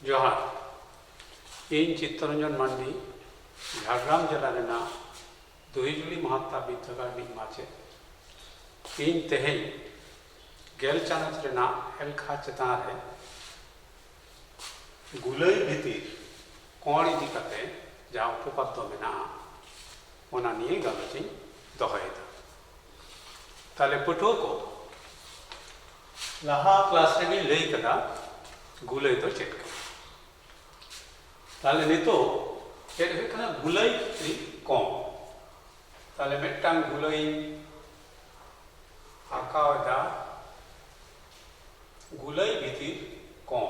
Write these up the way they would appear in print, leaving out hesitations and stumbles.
जोहार इन चित्तरंजन मांडी झाड़ग्राम जिला दुईजुड़ी महात्मा विद्यागार माचे इन तेहें गेल चानच एलखा चेतान गुलई भीतर कोण इदी कते जहाँ उपपद्य मेना ओना निये गलोचिन दोहयेदा ताले पटुआ को लहा क्लास रे लई कदा गुलई तो चेक ताले नितो चेक हुई कना गुलई री कोण ताले मिट्टांग गुलई आकावदा गुलई भीतर कोण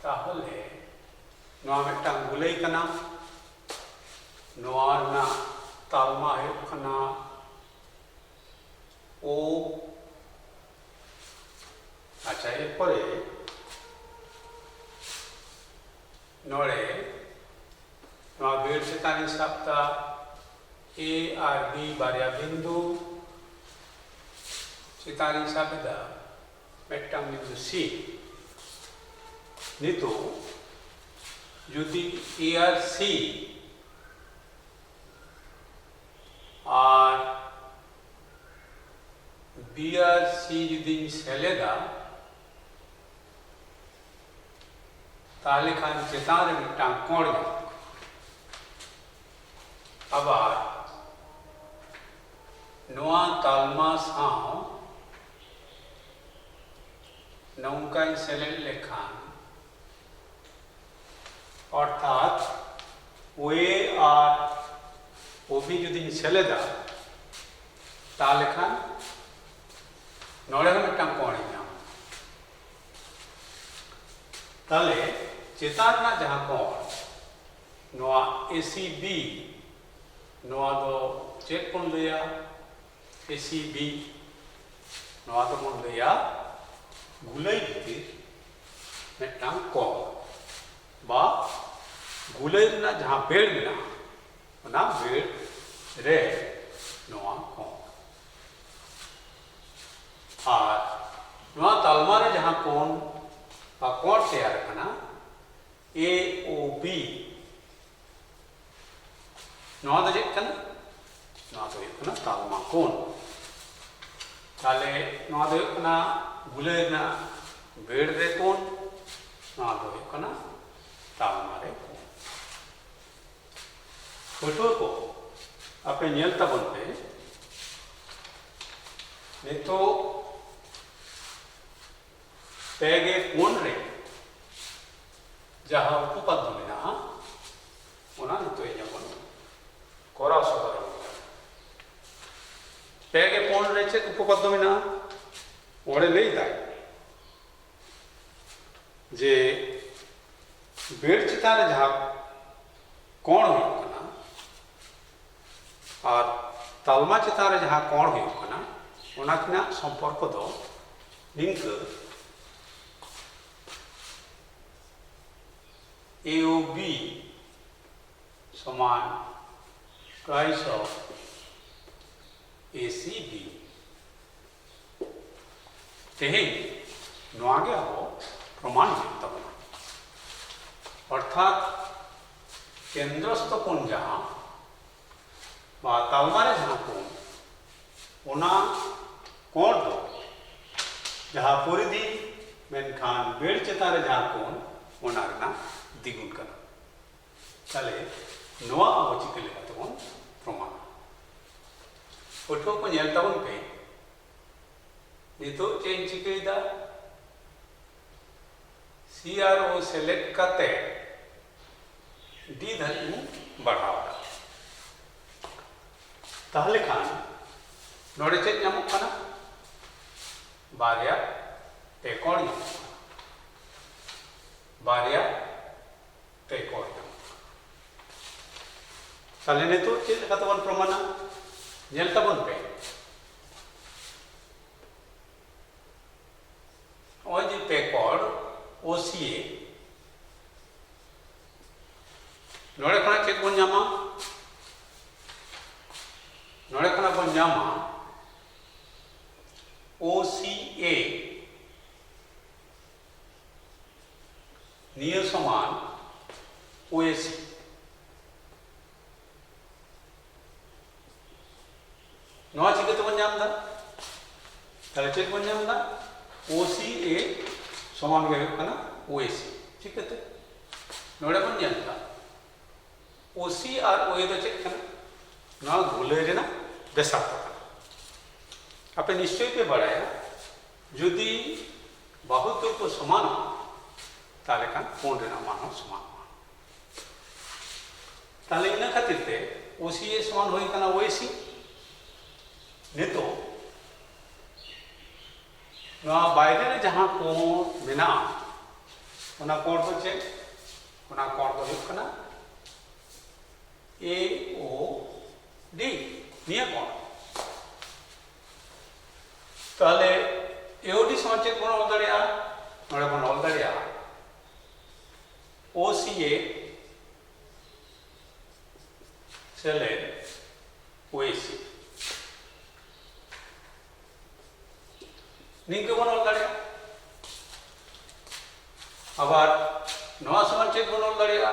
ताहले नोआ मिट्टांग गुलई कना नोआ ना तालमा है कना ओ अच्छा ये परे नोड़े नोआ बेड़ चेतानी साप्ता ए आर बी बारिया बिंदु चेतानी सापेदा मिट्टांग बिंदु सी नितो जुदी ए आर सी और BRC जुदी सेलेदा ताले खान चेतान रे मिट्टांग कोण अबार नोआ तालमा साव नौका सेलेद लेखान अर्थात वे और ओबी जुदी सेलेदा ताले खान नोड़े मिट्टांग कोण ताले चेतान ना जहाँ कोण नोआ ACB नोआ दो चेक कोण लया ACB नोआ दो कोण लया गुलई भीतर मिट्टांग कोण बा गुलई ना जहाँ बेड़ मेना ओना बेड़ रे नोआ कोण और नोआ तालमा रे जहाँ कोण बा कोण तैयार कना AOB नोआ दो चेक कना नोआ दो कना तालमा कोण ताले नोआ दो कना गुलई ना बेड़ रे कोण नोआ दो कना तालमा रे कोण फोटो को अपने नेल तबन पे नितो पेगे कोण रे जहाँ उपपद्य मेना ओना नितो एजमन कोराव सदर पेगे कोण रे चेक उपपद्य मेना ओड़े लई दाय जे बेड़ चेतान जहाँ कोण हुई कना और तालमा चेतान जहाँ कोण हुई कना ओना किना संपर्क दो लिंक AOB समान ट्वाइस ऑफ ACB तेहे नोआगे हो प्रमाण युक्त अर्थात केंद्रस्थ कोण जहाँ बा तालमा रे जहाँ कोण ओना कोण दो जहाँ परिधि मेनखान बेड़ चेतान रे जहाँ कोण ओना रेना द्विगुण कना ताले नोआ अब चिके लेगा तबन प्रमाण फोटो को नेल तबन पे नितो चेन चिकेदा CRO सेलेक्ट करते D धन बढ़ावा ताहले खान नोड़े चेक नामक कना बारिया पे कोण बारिया पे कोण ताले ने तो चेक कतवन प्रमाण नेल तबन पे और जी पे कोण OCA नोड़े खना चेक बन जामा नोड़े खना बन जामा OCA निया समान OAC नवा चिकाते बन जामदा ताले चेक बन जामदा OCA समान गे हुयुग कना OAC चिकाते नोडे बन जामदा OC और OA दो चेक कना नवा गुले रेना बेसार तो आपे निश्चय पे बढ़ाया जुदी बहुत को समान ताले का कोण रेना मानो समान ताले इना खातिर ते OCA समान होई कना OAC नितो नवा बायरे रे जहां कोण मेना ओना कोण तो चेक ओना कोण तो हुयुग कना AOD निया कोण ताले AOD समान चेक कोण ऑल दड़िया नोडे कोण ऑल दड़िया OCA सेले OAC निंके कोण ऑल दड़िया आबार नवा समान चेक कोण ऑल दड़िया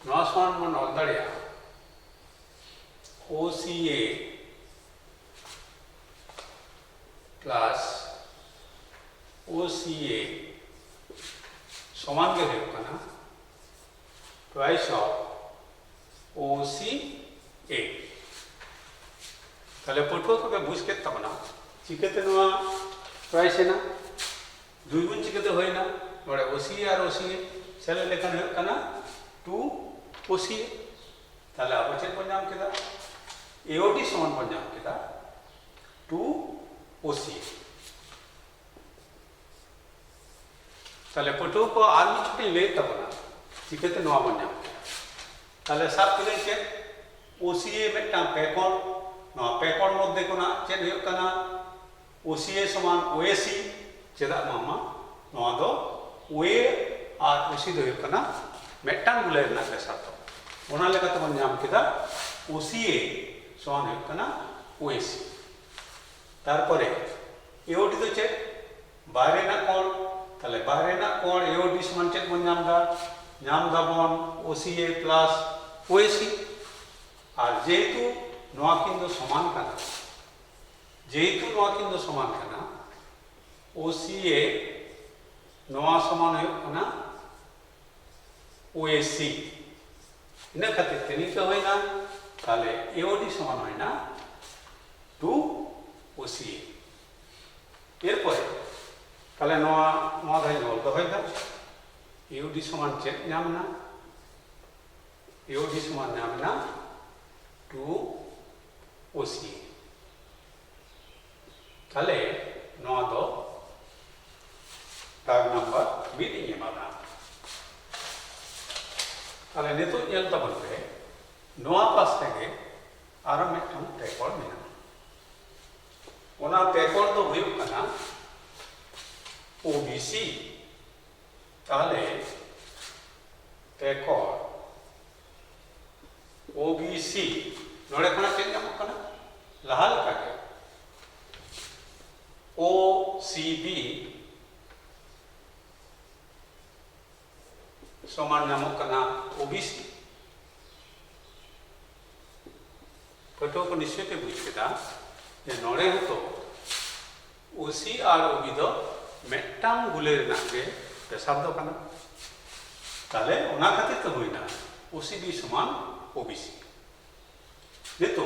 नवा समान कोण ऑल दड़िया OCA प्लस OCA समान के हुयुग कना ट्वाइस ऑफ OCA ताले पटुआ को बुझ के तबना चिकाते नवा ट्वाइस है ना दुई गुण चिकाते होय ना नोडे OCA और OCA सेले लेखन हुयुग कना 2 OCA ताले अब चेक बन जाम केदा AOD समान बन जाम केदा 2 OCA ताले पटुआ को आदमी छुट्टी ले तबना चिकाते नवा बन जाम ताले सब किले चेक OCA मेटा पेकोण नवा पेकोण मध्य कोना चेक हुयुग कना OCA समान OAC चेदा मामा नवा दो OA और OC दो हुयुग कना मेटा गुले रेना बेसार तो ओना लेकाते बन जाम केदा OCA समान हुयुग कना OAC तारपरे AOD दो चेक बाहरे ना कोण ताले बाहरे ना कोण AOD समान चेक बन जामदा बन OCA प्लस OAC और जेहेतु नवा किंदो समान कना जेहेतु नवा किंदो समान कना OCA नवा समान हुयुग कना OAC इना खातिर तेनी का होयना ताले AOD समान होयना 2 OCA एरपरे ताले नवा नवा धाई नोल दोहयदा AOD समान चेक नामना AOD समान नामना 2 OCA ताले नवा दो दाग नंबर 2 ᱤᱧ ᱮᱢᱟᱫᱟ ताले नितो ᱧᱮᱞ ᱛᱟᱵᱚᱱ ᱯᱮ नवा पास तेगे आरो मिदटां पेकोण मेनागा ओना पेकोण दो हुयुग कना OBC ताले पेकोण OBC नोडे खना चेक नामक कना लहा लेका के OCB समान नामक कना OBC पटुआ को निश्चय पे बुझ केदा जे नोडे हतो OC और OB दो मेटांग गुले रेना के बेसार दो कना ताले ओना खातिर तो होइना OCB समान OBC नितो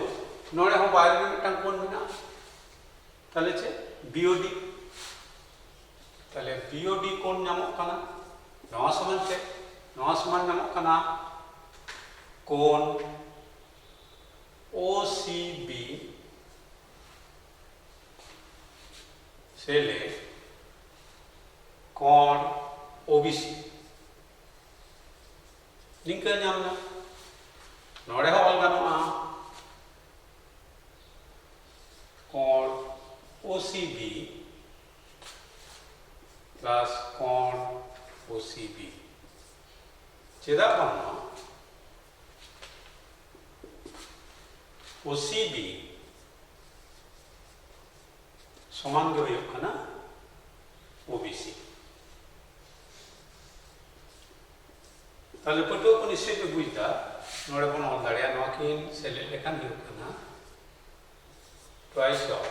नोडे हो बाहर में मेटांग कोण मेना ताले चे BOD ताले BOD कोण नामक कना नवा समान चे नवा समान नामक कना कोण OCB सेले कोण OBC निंका नामना नोडे हो ऑल गानोआ कोण OCB प्लस कोण OCB चेदा बानो OCB समान गे हुयुग कना OBC ताले पटो को निश्चय पे बुझदा नोड़े बन ऑल दाड़िया नवा किन सेले लेखान हुयुग कना twice of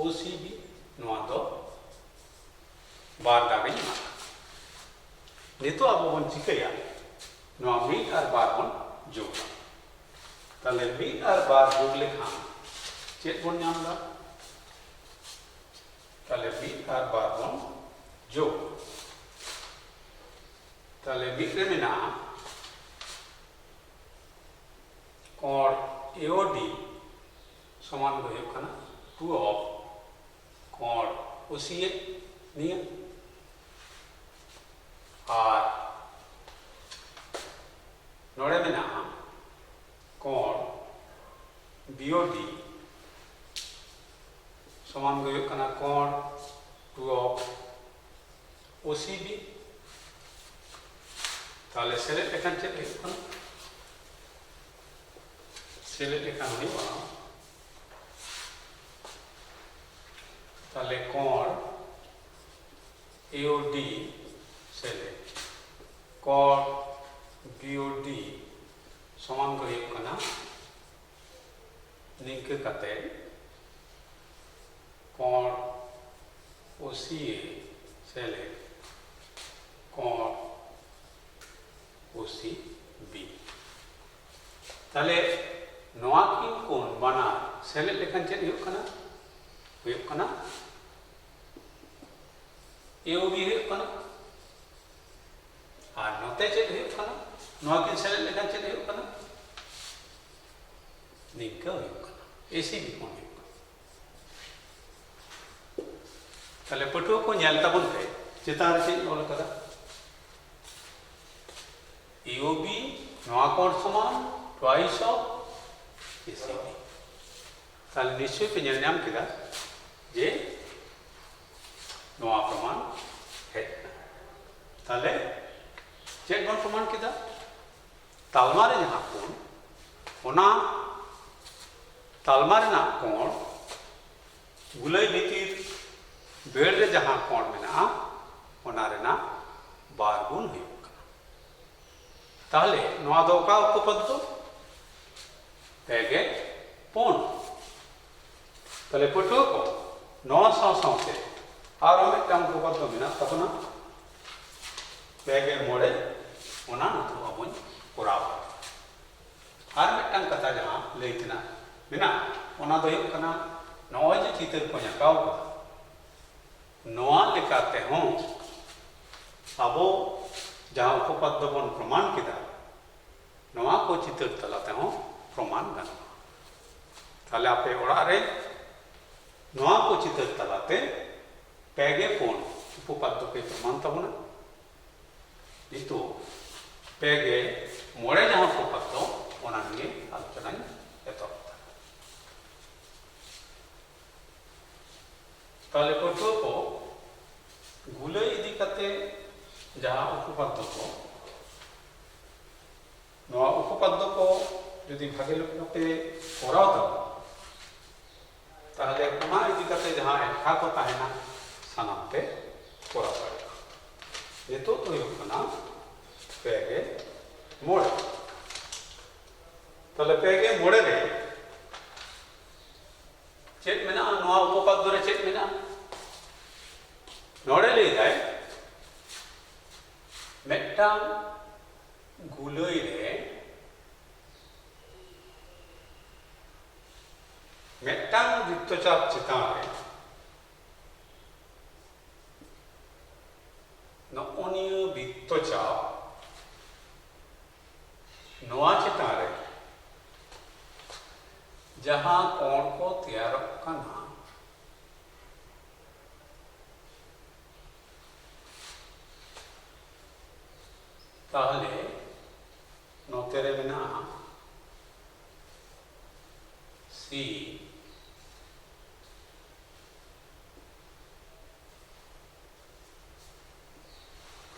OCB नवा दो बार दागे मा नितो अब बन चिकया नवा मीट और बार बन जोग ताले मीट और बार जोग लेखान चेत बन नामदा ताले मीट और बार बन जोग ताले मीट रे मेना और AOD समान को हुयुग कना 2 of और OCA निया और नोड़े में ना कौन BOD समान को हुयुग कना कौन 2 of OCB ताले सेलेक्ट लेखान चेक हुयुग कना सेलेक्ट लेखान हुई बना ताले कौन AOD सेलेक्ट कौन BOD समान को हुयुग कना निंके कते कौन OCA सेलेक्ट कौन OCB ताले नवा किन कोन बना सेलेक्ट लेखान चेक हुयुग कना AOB हुयुग कना और नोते चेक हुयुग कना नवा किन सेलेक्ट लेखान चेक हुयुग कना निंका हुयुग कना ACB कोन हुयुग ताले पटुआ को ñel tabon पे चितार से ऑल कदा AOB नवा कोन समान twice of ACB ताले निश्चय पे ñel नाम किदा जे नवा प्रमाण है ताले चेक बन प्रमाण किदा तालमारे जहां कोण ओना तालमारे ना कोण गुलई भीतर बेड़ रे जहां कोण मेना ओना रे ना बार गुण हुयुग कना ताले नवा दो का उपपद दो पेगे पोन ताले पटुआ को नवा सावते और मिट्टांग उपपद दो मेना तबना पेगे मोड़े ओना नथु अबन कोराव और मिट्टांग कथा जहां लेतना मेना ओना दो हुयुग कना नवा जे चितर को ñakaw का नवा लेकाते हों अबो जहां उपपद दो बन प्रमाण किदा नवा को चितर तलाते हों प्रमाण गन ताले आपे ओड़ा रे नवा को चितर तलाते पेगे पोन उपपद दो के प्रमाण तबना नितो पेगे मोड़े जहां उपपद दो ओना निये आलोचना एतो ताले पटुआ को गुले इदी कते जहां उपपद को नवा उपपद को यदि भागे लोकते कोराव तब ताले ओना इदी कते जहां एखा को ताहेना सानामते कोराव पड़ेगा नितो तो हुयुग कना पेगे मोड़े ताले पेगे मोड़े रे चेक मेना नवा उपपद रे चेक मेना नोड़े ले जाए मेट्टांग गुलई रे मेट्टांग वृत्तचाप चितान रे नोनिय वृत्तचाप नवा चितान रे जहां कोण को तैयार करना ताहले नोतेरे मेना सी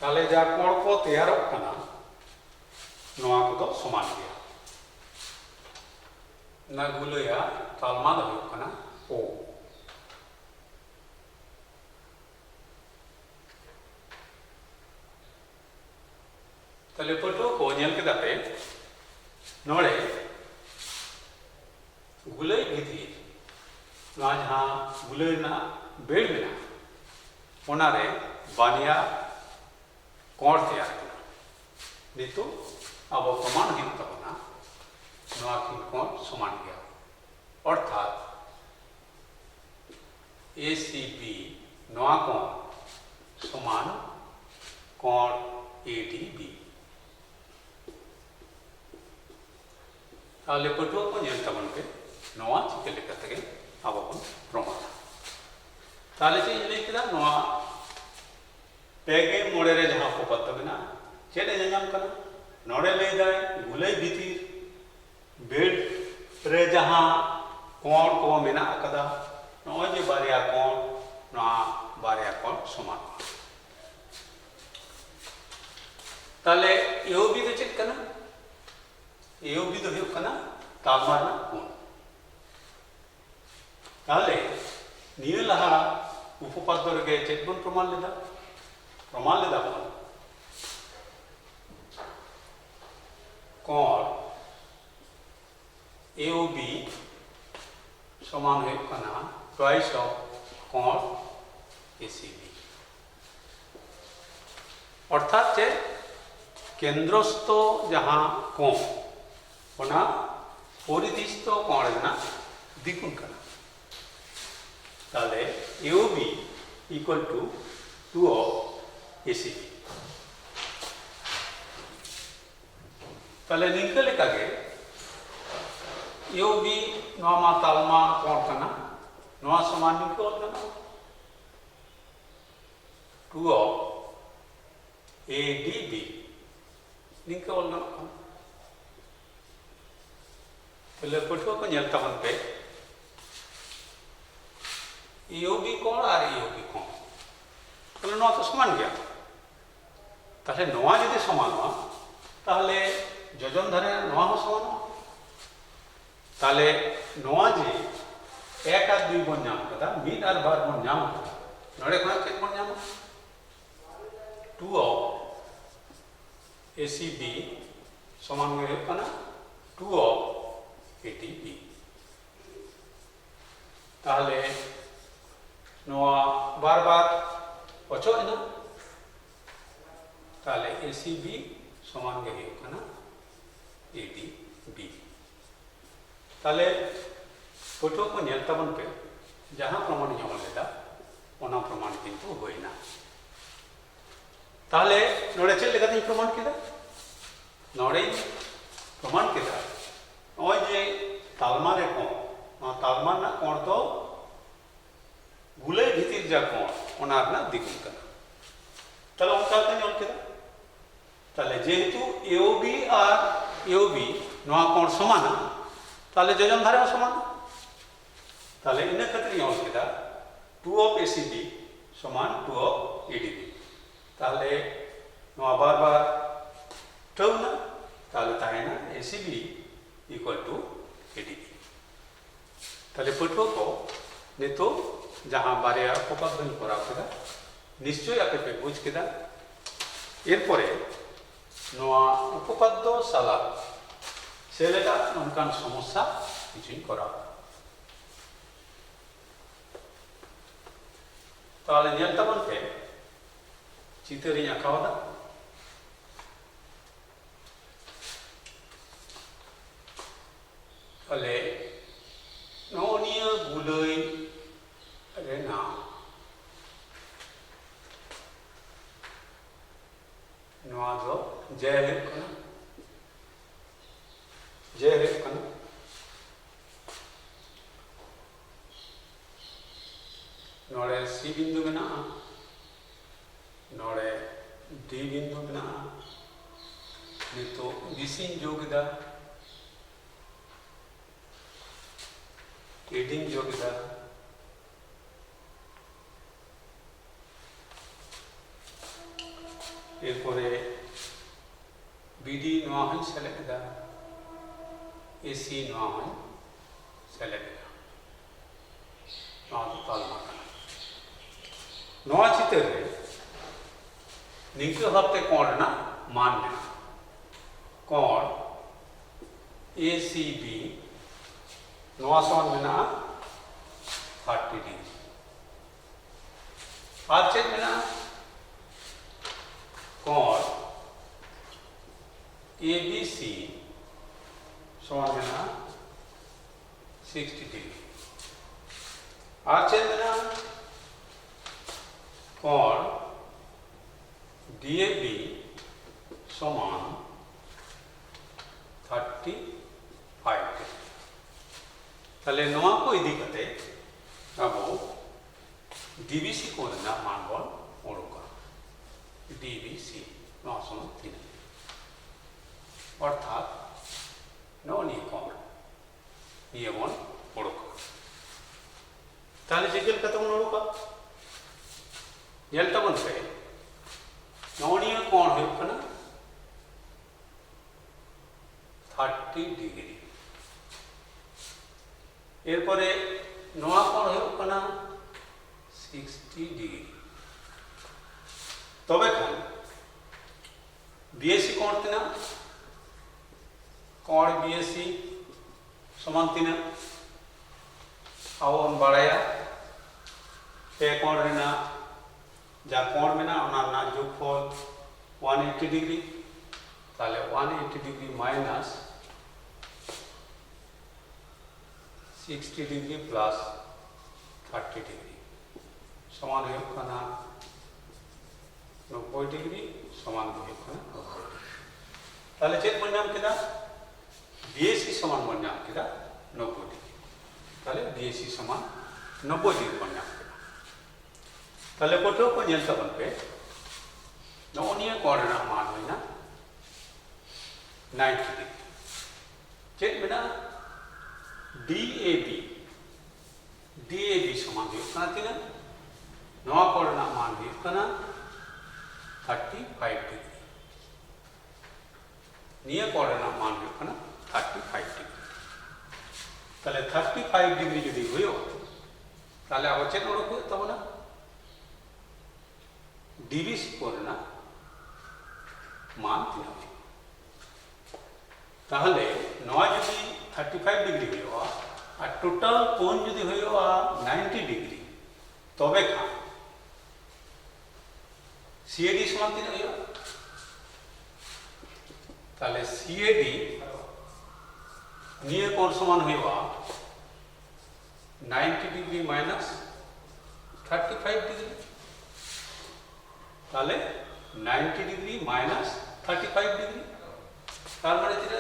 ताहले जा कोण को तैयार करना नवा को तो समान गया ना गुलया तालमा दो हुयुग कना ओ तले पटो को नेल के दापे नोड़े गुलई भीती ना जहाँ गुलई ना बेड़ में ओनारे बानिया कोण तैयार करना नितो अब प्रमाण हिन तबना नवा किन कोण समान गया अर्थात ACB नवा कोण समान कोण ADB ताले पटुआ को नेल तबन पे नवा चिके लेकते के अब बन प्रमाण ताले चे इने किदा नवा पेगे मोड़े रे जहाँ को पत्ता बिना चेले जंगम करना नोड़े ले जाए गुलई भीती बेड रे जहाँ कोण को मेना कदा नोए जे बारिया कोण ना बारिया कोण समान ताले यो भी तो चेक करना यो भी तो है करना तालमार ना कोण ताले निये लहा उपपाद्य रे चेक बन प्रमाण लेदा बन कोण AOB समान है करना ट्वाइस ऑफ कोण ACB अर्थात चे केंद्रस्थ जहाँ कोण होना परिधिस्थ कोण ना द्विगुण करना ताले AOB equal to 2 of ACB ताले निकल लेकागे AOB नवा तालमा कोण करना नवा समान निकल करना 2 ऑफ ADB निकल करना ताले पटुआ को नेल तबन पे AOB कोण और AOB कोण ताले नवा तो समान गया ताले नवा यदि समान हुआ ताले जोजन धरे नवा हो समान ताले नवा जे एक आर दुई बन नाम कदा मीड आर बार बन नाम नोड़े खना चेक बन नाम 2 ऑफ ACB समान में कना 2 ऑफ ADB ताले नवा बार बार ओचो इना ताले ACB समान के है कना ADB ताले पटुआ को नेल तबन पे जहाँ प्रमाण नाम लेदा ओना प्रमाण किंतु होइना ताले नोड़े चेक लेका ती प्रमाण किदा नोड़े प्रमाण किदा ओय जे तालमा रे कोण तालमा ना कोण तो गुलई भीतिर जा कोण ओना ना द्विगुण करना ताले ओनका का नेल किदा ताले जेहेतु AOB और AOB नवा कोण समान ताले जोजन धारे समान ताले इन खातिर नेल किदा 2 ऑफ ACB समान 2 ऑफ ADB ताले नवा बार बार टर्म ताले ताहेना ACB इक्वल टू ADB ताले पटुआ को नितो जहाँ बारिया उपपाद्य कराव केदा निश्चय आपे पे बुझ केदा एरपरे नवा उपपाद्य साला सेलेदा नोनकान समस्या किछुई कराव ताले नेल तबन पे चितरी आंकावदा ताले नोनिया गुलई रेना नवा जो जय है कना नोड़े C बिंदु में ना नोड़े D बिंदु में ना नितो बिसिन जोगिदा एडिंग जोगिदा एरपरे BD नवा हन सेलेक्ट AC नवा हन सेलेक्ट नवा तालमा नवा चित्र रे निंके भावते कोण ना मान में कोण ACB नवा समान में 30 डिग्री और चेक में कोण ABC समान में 60 डिग्री और चेक में कोण DAB समान 35 डिग्री ताले नवा को इदी कते अब DBC को ना मान बोल ओडोका DBC नवा समान 3 अर्थात नो नियमन ओडोका ताले जेकेल कतम ओडोका येल्टा बनते नवनिय कोण है कना 30 डिग्री एरपरे नवा कोण है कना 60 डिग्री तबे खान BAC कोण तिना कोण BAC समान तिना आवon बाड़ाया पे कोण रेना जा कोण में ना जोगफल 180 डिग्री ताले 180 degree minus 60 degree plus 30 degree समान हो 90 डिग्री समान हो 90 ताले चेक परिणाम केदा BAC समान परिणाम केदा 90 डिग्री ताले BAC समान 90 डिग्री परिणाम ताले कोठो को नेल तबन पे नवनिय कोण मान होइना 90 डिग्री चेक में DAB समान हो तीना नवा कोण मान हो 35 डिग्री निय कोण मान हो 35 डिग्री ताले 35 डिग्री जदि होयो ताले अब चेक ओडको तब ना DBC कोण मान तीना ताहले नवा जदि 35 डिग्री हो और टोटल कोण जदि हो 90 डिग्री तबे खा CAD समान तीना हो ताहले CAD निये कोण समान हो 90 डिग्री माइनस 35 डिग्री ताहले 90 डिग्री माइनस 35 डिग्री तार माने तीना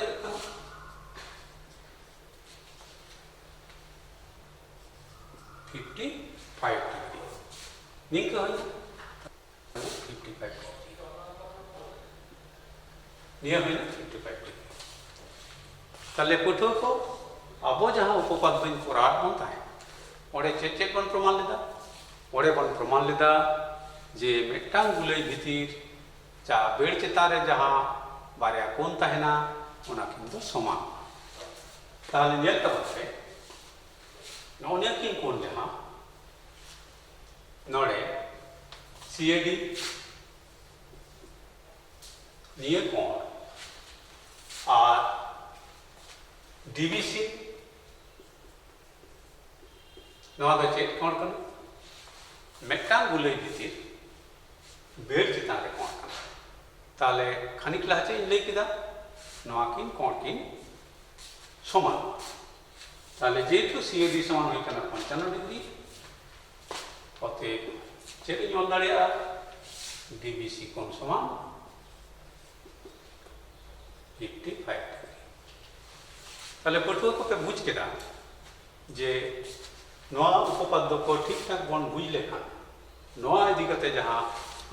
55 डिग्री निक हो 55 डिग्री नियम है 55 डिग्री ताले पुठो को अब जहां उपपाद बन पुराण बनता है ओडे चेक बन प्रमाण लेदा ओडे बन प्रमाण लेदा जे मेटांग गुलई भीतर जा बेड़ चेतारे जहां बारिया कोण तहना ओना किंतु समान ताले नेल तबसे नौनिया की कोण जहां नोड़े CAD निये कोण और DBC नवा दो चेक कोण कन मेटांग गुलई भीतर बेड़ चितारे कोण कन ताले खानिक लाचे इन लई किदा नवा किन कोण किन समान ताले जेतु CAD समान होई कना 55 डिग्री ओते चेक इन दाड़िया DBC कोण समान 55 डिग्री ताले पटुआ को पे बुझ केदा जे नवा उपपाद्य को ठीक ठाक बन बुझ लेखान नवा इदी कते जहां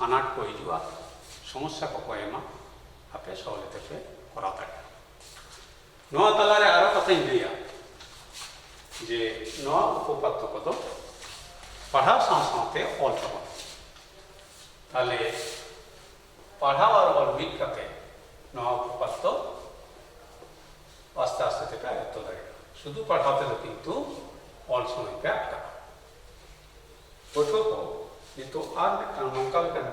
अनाट को हिजुआ समस्या को एमा आपे सहलते पे करा दाड़िया नवा तलारे आरो कथाई लैया जे नवा उपपाद्य को तो पढ़ाव साथे ऑल तब ताले पढ़ाव और ऑल मिट कते नवा उपपाद्य आस्ते आस्ते ते आयत्त दाड़िया शुधु पढ़ाते तो किन्तु ऑल समय पे अटका पठुआ को नितो आर मिटन नौका लेकन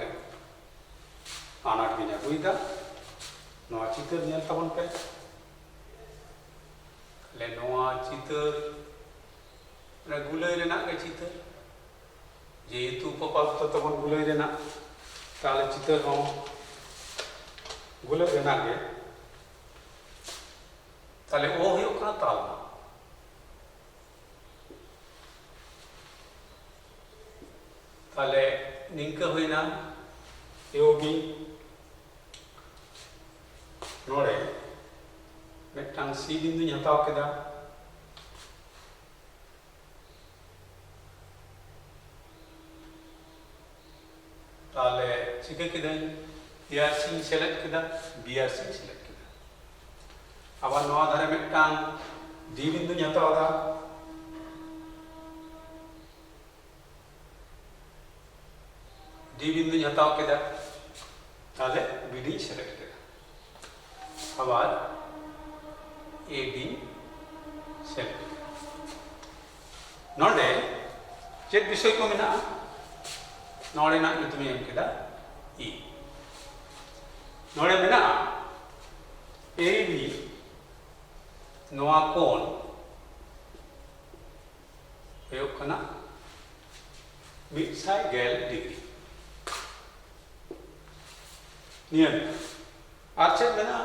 आनाट बिना बुईदा नवा चितर नेल तबन पे ले नोआ चितर रे गुलई रेना के चितर जेहेतु उपपाद्य तबन गुलई रेना ताले चितर हो गुलई रेना के ताले ओ हुयो कना तालमा ताले निंका हुईना योगी नोड़े मिट्टांग सी बिंदु हताव केदा ताले चिका केदाई बीआरसी सेलेक्ट केदा बीआरसी सेलेक्ट केदा आबार नोआ धारे मिट्टांग डी बिंदु हताव दा डी बिंदु हताव केदा ताले बीडी सेलेक्ट केदा आबार एडी सेलेक्ट नोडे चेक विषय को मेना नोड़े ना इतने एम केदा ई नोड़े मेना ए बी नोआ कोण हुयो कना मिडसाय गेल डिग्री नियम आर्चेट मेना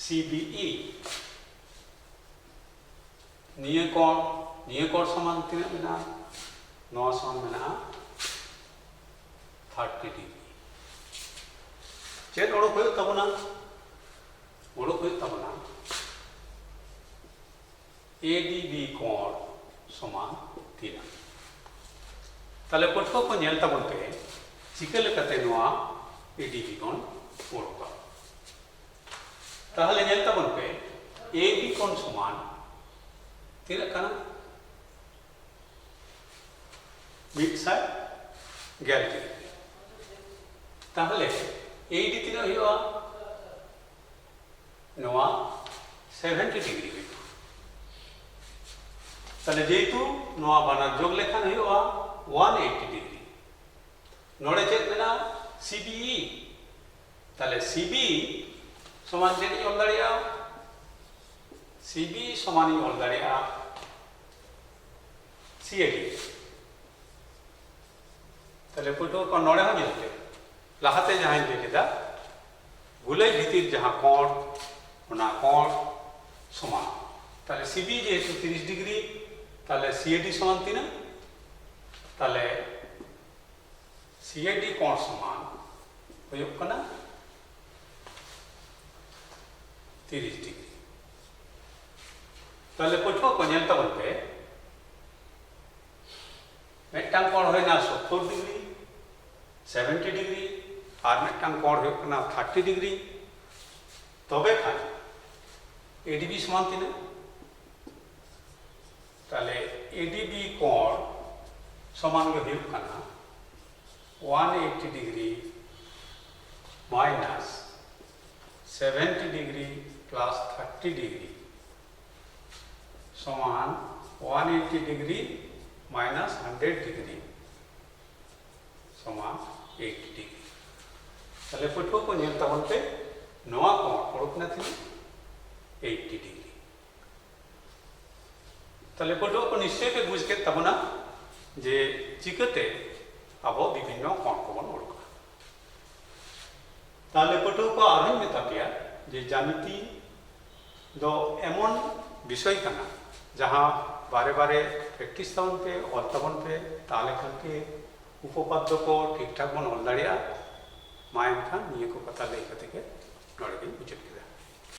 CBE निये कोण समान तीन मेना नौ समान मेना 30 डिग्री चेक ओडोक हुयो तबना ADB कोण समान तीन ताले पठुआ को नेल तबन पे चिका लेकाते नोआ ADB कोण ओडोका ताहले नेल तबन पे AB कोण समान तीन कना मिडसाय गेल डिग्री ताहले AD तीन हुआ नोआ 70 डिग्री हुआ ताले जेतु नोआ बानार जोग लेखान हुआ 180 डिग्री नोड़े चेक मेना CBE ताले CBE समान चेक ओल दाड़िया CBE समान ओल दाड़िया CAD ताले पटुआ को नोड़े हो जेते लाहाते जहां लेकेदा गुलई भीतर जहां कोण ओना कोण समान ताले CBE जेहेतु 30 डिग्री ताले CAD समान तीना ताले CAD कोण समान हुयो कना 30 डिग्री ताले पटुआ को नेल तबन पे मिट्टांग कोण होइना 70 डिग्री 70 डिग्री और मिट्टांग कोण हुयो कना 30 डिग्री तबे खान ADB समान तीना ताले ADB कोण समान के हुयो कना 180 degree minus 70 degree plus 30 degree समान 180 डिग्री माइनस 100 डिग्री समान 80 डिग्री ताले पटुआ को नेल तबन पे नोआ कोण ओडोकना थी 80 डिग्री ताले पटुआ को निश्चय पे बुझ के तबना जे चिकते आबो विभिन्न कोण को बन ओडोका ताले पटुआ को आरही मेता पेया जे जामिति दो एमन विषय कना जहां बारे बारे प्रैक्टिस तबन पे और तबन पे ताले खान के उपपाद्य को ठीक ठाक बन ओल दाड़िया मायन खान निये को पता ले कते के नोड़े के उचित